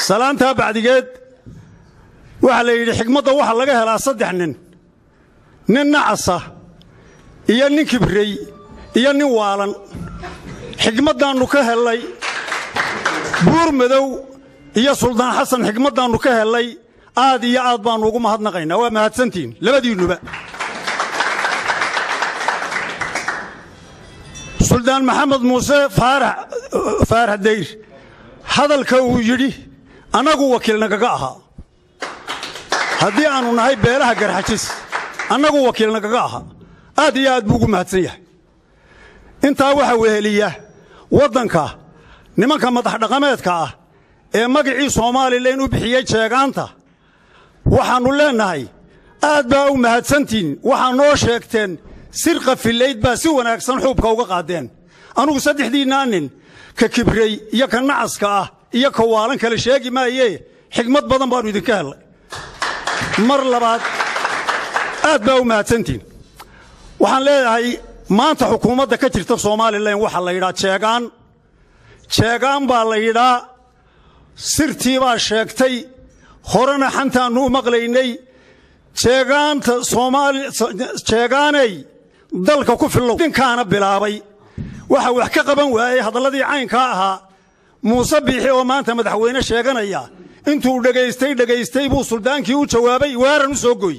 salaanta bacdigeed waxa la yidhi xigmadda waxa laga helaa 3 nin nacasa iyo nin kibrey iyo nin waalan xigmaddaannu ka helay buur madow iyo suldaan xasan xigmaddaannu ka helay aad iyo aad baannu ugu mahadnaqaynaa waa mahadsantiin labadiinnuba suldaan maxamed muuse faarax dayr hadalka uu yidhi annagu wakiilnagaga ahaa haddii aannu nahay beelaha garxajis annagu wakiilnagaga ahaa aad iyo aad buu ugu mahadsan yahay intaa waxaa weheliya waddanka nimanka madaxdhaqameedka ah ee magacii Soomaaliland u bixiyay jeegaanta waxaannu leenahay aad baa u mahadsantiin waxaa noo sheegteen sir qafilayd baa si wanaagsan xuubka uga qaadeen anugu 3 nin ka kibrey iyo ka nacaska ah iyo ka waalan kala sheegi maayee xigmad badan baanu idinka helay mar labaad aad baa u mahadsantiin waxaan leeyahay maanta xukuumadda ka jirta Soomaaliland waxa la yiraahdaa jeegaan baa la yiraahdaa sirtii baa sheegtay horena xantaanu u maqlaynay jeegaanta jeegaanay dalka ku filow dinkaana bilaabay waxa wax ka qaban waayay hadaladii caynka ahaa Muuse Biixi oo maanta madaxweyne sheeganaya intuu dhageystay buu suldaankii u jawaabay waaran u soo gooy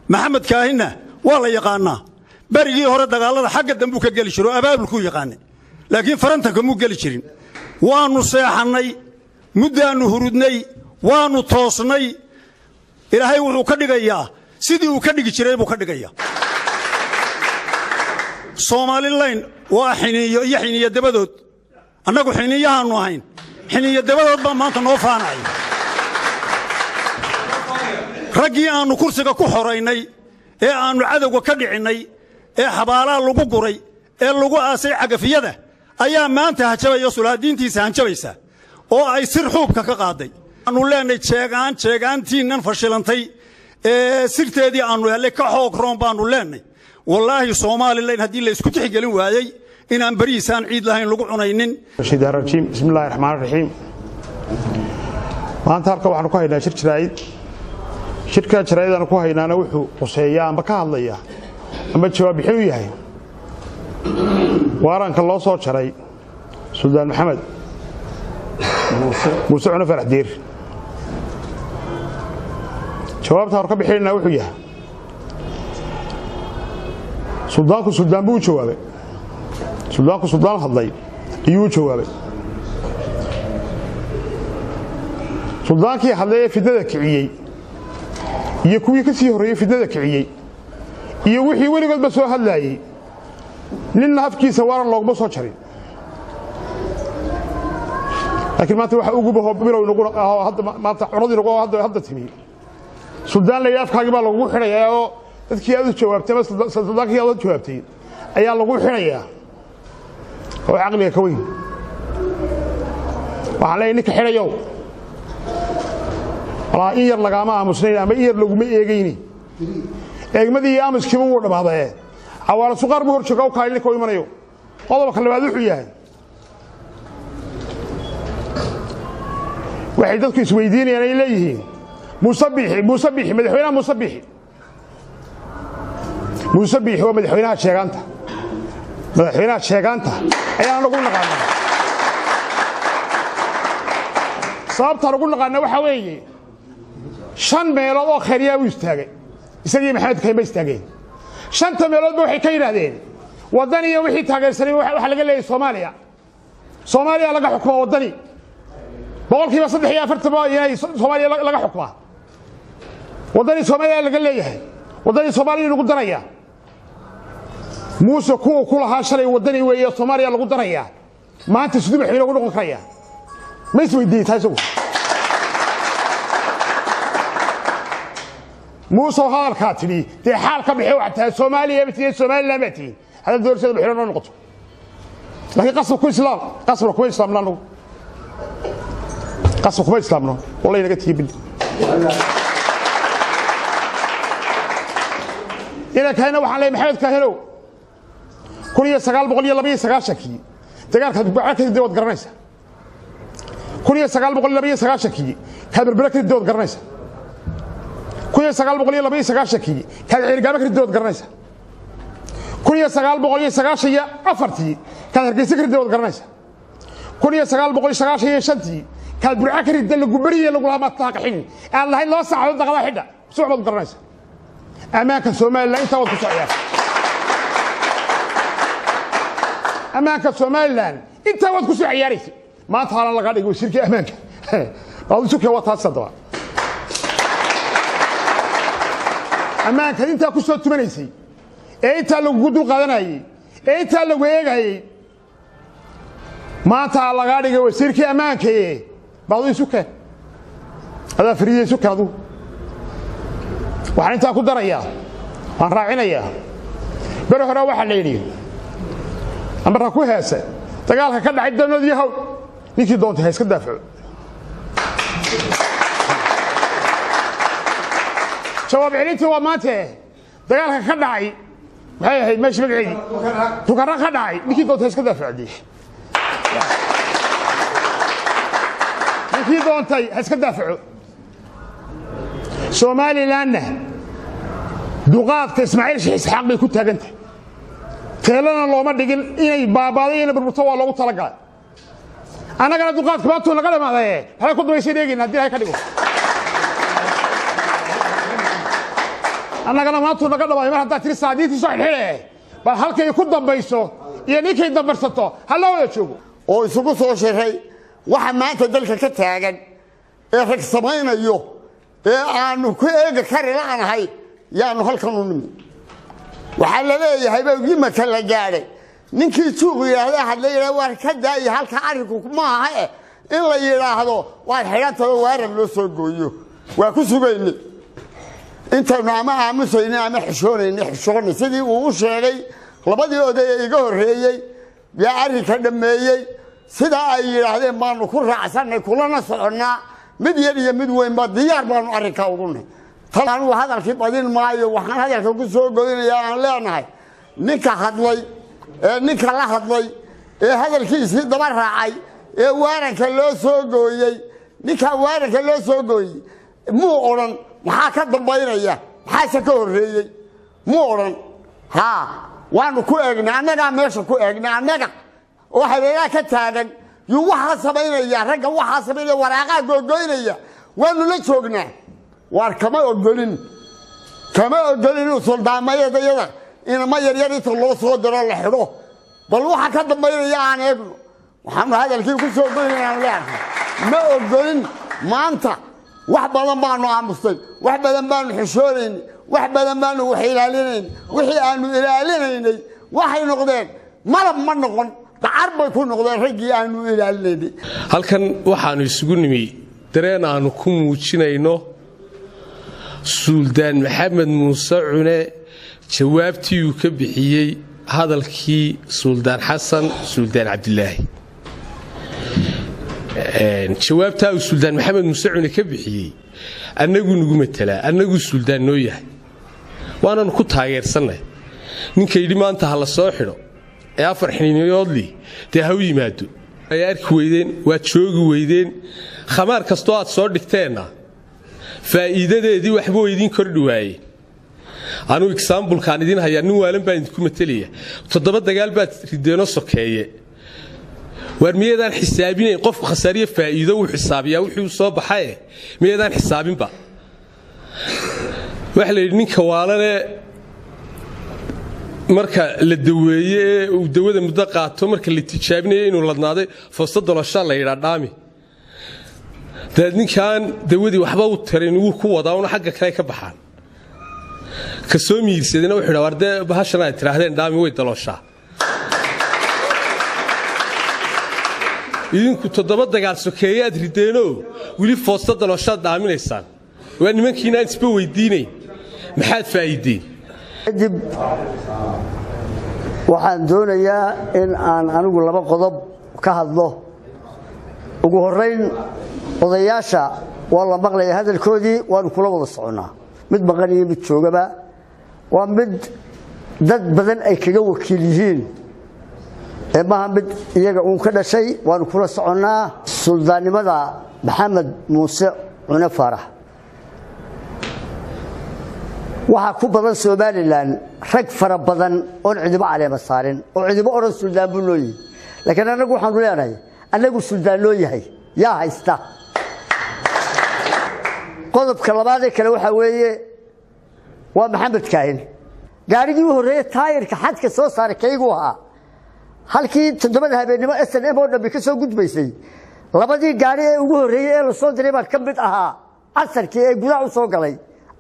maxamed kaahina waa la yaqaanaa barigii hore dagaalada xagga dambu ka gali jiro abaabulku yaqaanay laakiin farantanka muu gali jirin waanu seexanay muddaanu hurudnay waanu toosnay ilaahay wuxuu ka dhigayaa sidii uu ka dhigi jiray buu ka dhigayaa Soomaaliland waa xiniyo dabadood annagu xiniyahaanu ahayn xiniyo dabadood baa maanta noo faanay raggii aanu kursiga ku xoreynay ee aanu cadawga ka dhicinay ee xabaalaha lagu guray ee lagu aasay cagafiyada ayaa maanta hajabaya sulaadiintiisa hanjabaysa oo ay sir xuubka ka qaaday aanu leenay jeegaantiinan fashilantay ee sirteedii aanu helay ka xoog roon baanu leenay wallaahi Soomaaliland haddii la isku tixgelin waayay inaan bariisaan ciid lahayn lagu cunaynin bismillaahir rahmaanir rahiim maanta halka waxaanu ku haynaa shirka jaraa'idana ku haynaana wuxuu quseeyaa amba ka hadlaya ama jawaab bixin u yahay waaranka loo soo jaray suldaan maxamed muuse faarax dayr jawaabta hor ka bixinayna wuxuu yahay suldaan buu jawaabay suldaan hadlay ayuu jawaabay suldaankii hadlay fidada kiciyay iyo kuwii ka sii horeeyay fidada kiciyay iyo wixii weligoodba soo hadlayay ninna afkiisa waaran loogba soo jarin laakiin maanta waxa ugu bilow nagu hadda maanta cunadii nagu hadda timi suldaan la afkaagi baa lagu xirayaa oo dadkii aad u jawaabtay suldaankii aad u jawaabtay ayaa lagu xirayaa oo aqliga ka weyn waxa la ninka xirayo walaa in yar lagama aamusnay ama yar lagu ma eegayni eegmadii aamuskii uu dhamaaday awaala suqar buu horjooga oo kaalin ka imanayo qodobka labaad wuxuu yahay waxay dadku isweydiinayaan ay leeyihiin Muuse Biixi madaxweynaha Muuse Biixi waa madaxweynaha sheegaanta ayaa lagu naqaanaa sababta lagu naqaanaa waxa weeye 5 meelood oo khariya u istaagay isagii maxamed kayma istaagay 5 meelood waxay ka yiraahdeen wadani iyo wixii taageersanay waxa laga leeyahay Soomaaliya laga xukumo wadani boqolkiiba 3 iyo 4 Soomaaliya laga xukumo wadani Soomaaliya laga leeyahay wadani Soomaaliya lagu daraya Muuse ku lahaa shalay wadani weeye Soomaaliya lagu daraya maanta sidoo wixii lagu noqon karaya ma isweydiin taasoo Muuse halka tiri de xaalka bixi waxta Soomaaliya bitiye Soomaaliland bitiye hada doorashada bixirano noqoto laakiin qasabku islaamna qasabku islaamna wallahi naga tiibin ila kaana waxaan leeyahay maxamed kaahinow 1992 dagaalka bacaka dawad garanaysa 1929 kaad berbera ka ridood garanaysa 1929 kaad ciirgaaba ka ridood garanaysa 1994 kaad hargeysa ka ridood garanaysa 1995 kaad burca ka ridood lagu bariye lagu laama taaqixin aan lahayn loo saacado daqada xidha suuxbad garanaysa amaanka Soomaaliland inta wad ku socdaa amaanka Soomaaliland inta wad ku soo ciyaaraysa ما ترى الله قاعد يقول شركة أمانك هذا شو كوا تصدق أمانك أنت كوسو تمنيسي أنت لو قدو قادناي أنت لو ويجاي ما ترى الله قاعد يقول شركة أمانك بعض يسوكه هذا فريد يسوك هذا وحنا أنت أكو دريا هنراعينا إياه بروح روح الليلي أما راكوه هسه تقالها كذا عدنا ذيهو ninkii doonta ha iska daafaco jawaab celintii waa maanta dagaalka ka dhacay maxay ahayd meeshii magaceedii tukarra ka dhacay ninkii doonta ha iska daafacday ninkii doontay ha iska daafaco Somalilandna duqaadka Ismaaciil Sheikh Isxaaq bay ku taagantahay teelana looma dhigin inay baabaadayeen burburto waa loogu talagalay أنا قاعد أقول لك باتوا نقدم هذا هذا كنت بيصير يجي ندير هاي كذي أنا قاعد ما تقول نقدم هذا ما حتى تري سعدي تسوي حلاه بس هل كي يكون بيسو يعني كي يدبر سطو هلا ولا تشوفه أو يسوق صور شيء واحد ما تدل كتاعن إيه السماين أيوه إيه أنو كي كاري لا أنا هاي يعني هل كانوا مني وحلا ليه هاي بيجي مثلا جاري ninkii tuuqiyay hada leeyahay war ka daay halka arinku ma aha in la yiraahdo waa xiraantada waaran loo soo gooyo waa ku sugaynay inta naama aamusayna ama xishoonay sidii uu sheegay labadii oday iga horeeyay yaa arrinka dhameeyay sida ay yiraahdeen baanu ku raacsanay kulana soconaa mid yar iyo mid weyn ba diyaar baanu arrinka ugu nahay tan uu hadalkii badin maayo waxaan hadalka ku soo gooynayaa aan leenahay ninka hadlay ninka la hadlay hadalkiisii daba raacay waaranka loo soo gooyay ninka waaranka loo soo gooyay muu oran waxa ka dambeynaya waxa ka horeeyay muu oran ha waanu ku eegnaa anaga meesha ku eegnaa anaga waxa leeyahay ka taagan yu waxa sameynaya ragga waxa sameynaya waraaqa googoynaya waanu la joognaa war kama ogolin soldaamayada إنما يريد الله صدر الله حلو بل واحد كذا ما يريان ابنه وحنا هذا الكيف كل شيء قلنا لا ما أقولين ما أنت واحد بدل ما نعمستي واحد بدل ما نحشورين واحد بدل ما نوحيلالين وحيانو إلالين واحد نقدين ما نقول تعرف يكون نقدين رجي أنو إلالين هل كان واحد يسقوني ترى أنا كم وشينينه سلطان محمد موسى عنه جوابتي وكبحيي هذا الكي سلطان حسن سلطان عبد الله جوابتها وسلطان محمد مسعود كبحيي أنجو نجوم التلا أنجو سلطان نويه وأنا نكون تاجر سنة نك يدي ما أنت على صاحره يا فرحين ياضلي تهوي مادو يارك ويدين وتشوق ويدين خمار كستوات صار دكتورنا فإذا دي وحبوا يدين كردواي أنا إكسامبل كان يدين هيا نوالن بينكم متلية تضرب دجال بات ردينا سكية ورميدان حسابين قف خسارية فائدة وحسابية وحساب حياة ميدان حسابين بقى وإحنا يدين كوالنا مركا للدوية ودوية مدقعة مركا اللي تشابني إنه لدناده فصدق الله الله يرادامي ده كان دوية وحبا وترين وكوا داونا حاجة كلاي كبحان كسومي يرسدنا وحنا ورده بهاشنا تراهدين دامي ويد دلوشة إذن كنت ضبط دجال سكية تريدينه ولي فصدق دلوشة دامي لسان وأن من كنا نسبه ويديني محد فايدين أجب waxaan doonayaa in aan anigu laba qodob ka hadlo ugu horeyn odayaasha waa la maqlay hadalkoodii waan kula wada soconaa mid maqan iyo mid joogaba waa mid dad badan ay kaga wakiil yihiin محمد iyaga uu ka dhashay waan kula soconaa suldaanimada Maxamed Muuse Cune Faarax waxa ku badan Soomaaliland rag fara badan oo ciidamo caleema saarin oo ciidamo oran suldaan buu loo yahay laakiin anagu waxaan leenahay anagu suldaan loo yahay yaa haysta qodobka labaad ee kale waxa weeye waa Maxamed Kaahin gaarigii horeeyay taayirka xadka soo saaray kaygu ahaa halkii 7 habeenimo SNM oo dhanbi ka soo gudbaysay labadii gaari ee ugu horeeyay ee la soo diray baa kamid ahaa casarkii ee gudaha u soo galay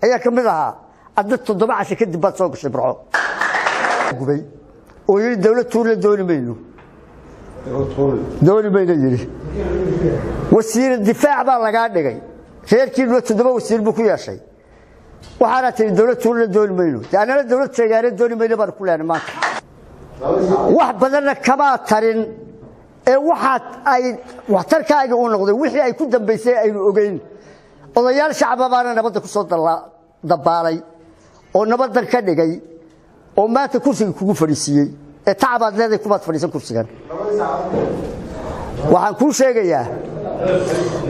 ayaa kamid ahaa adda 7 casho kadib baad soo gashay Burco gubay oo yiri dawladdu la dooni mayno yiri wasiir difaac baa laga dhigay reerkii 7 wasiir buu ku yeeshay waxaana tii dawladdu la dooni mayno taana dawlad sheegay dooni mayno bar ku leenay maanta wax badan kama tarin ee waxa ay waxtarkaaga u noqday wixii ay ku dambeysay ay ogeyn odayaal shacab baana nabadda ku soo dabaalay oo nabadda ka dhigay oo maanta kursiga kugu fariisiyay ee tacabaad leedahay kuma fariisan kursigan waxaan ku sheegayaa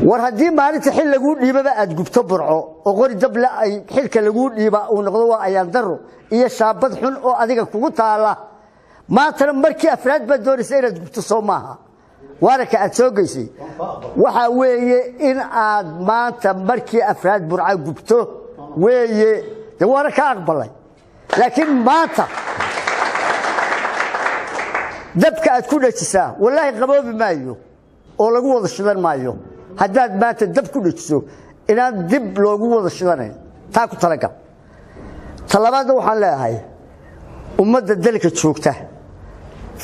war haddii maalinta xil lagu dhiibaba aad gubto Burco oo qori dable ay xilka lagu dhiiba uu noqdo waa ayaan daro iyo shaabad xun oo adiga kugu taala maanta markii afraad ba doorisay inaad gubto Soomaha warka aad soo geysay waxa weeye in aad maanta markii afraad Burco gubto weeye warka aqbalay laakiin maanta dabka aad ku dhajisaa wallahi qaboobi maayo oo lagu wada shidan maayo haddaad maanta dab ku dhajiso inaan dib loogu wada shidanayn taa ku talagal talabaad waxaan leeyahay ummadda dalka joogta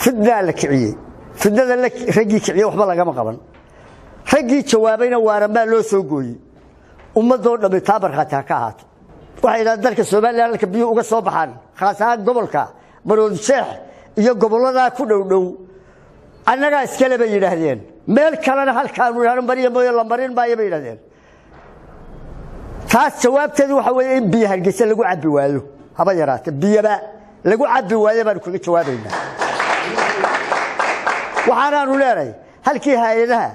fidna la kiciyay fidnada la ragii kiciyay waxba laga ma qaban ragii jawaabayna waarama loo soo gooyay ummadoo dhamay taabar khata ka haato waxay dalka Soomaaliland ka biyo uga soo baxaan khaas ahaan gobolka Maroodi Sheekh iyo gobolada ku dhow annaga iskale bay yiraahdeen meel kalena halkaan u yaran bariyo mooyo la marin baa ay yiraahdeen taas jawaabteedu waxa weeye in biyo hargeysa lagu cabbi waayo haba yaraatay biyaba lagu cabbi waayo baan kuga jawaabaynaa waxaanu leeyahay halkii hay'adaha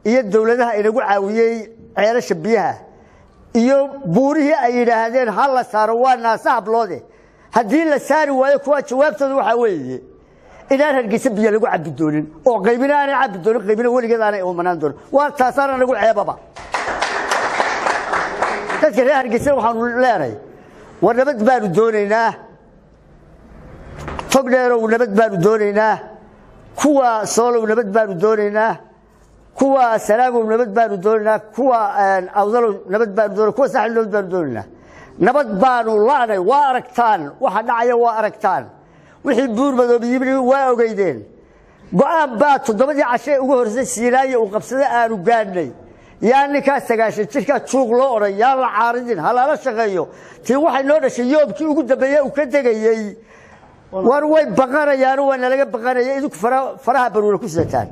iyo dawladaha inagu caawiyay ceelasha biyaha iyo buurihii ay yiraahdeen hal la saaro waa naasaab loode haddii la saari waayo kuwa jawaabtoodu waxa weeye inaan hargeysa biyo lagu cabbi doonin oo qaybina aan cabbi doonin qaybina waligeed aan u manaan doonin waa taasana lagu ceebaba dadka reer hargeysa waxaanu leeyahay war nabad baanu doonaynaa togdheero nabad baanu doonaynaa kuwa soolow nabad baanu doonaynaa kuwa salaamu nabad baanu doonaynaa kuwa awdalo nabad baanu doonaynaa kuwa saaxil nabad baanu doonaynaa nabad baanu laanay waa aragtaan waxa dhacaya waa aragtaan wixii buur madoobiyay waa ogeydeen go'aan baa 7 cashe ugu horeysay Siiraayo uu qabsaday aanu gaadhnay yaani ka sagaashay jirka juuq loo oray yaa la caaridin halaala shaqeeyo tii waxay noo dhashay yoobkii ugu dambeeyay uu ka degayay war way baqarayaan waa laga baqarayay idinku faraha baruur ku sidataan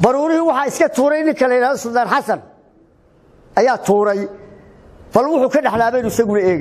baruurihii waxa iska tuuray nin kale Suldaan Xasan ayaa tuuray bal wuxuu ka dhaxlaabay isagu eegay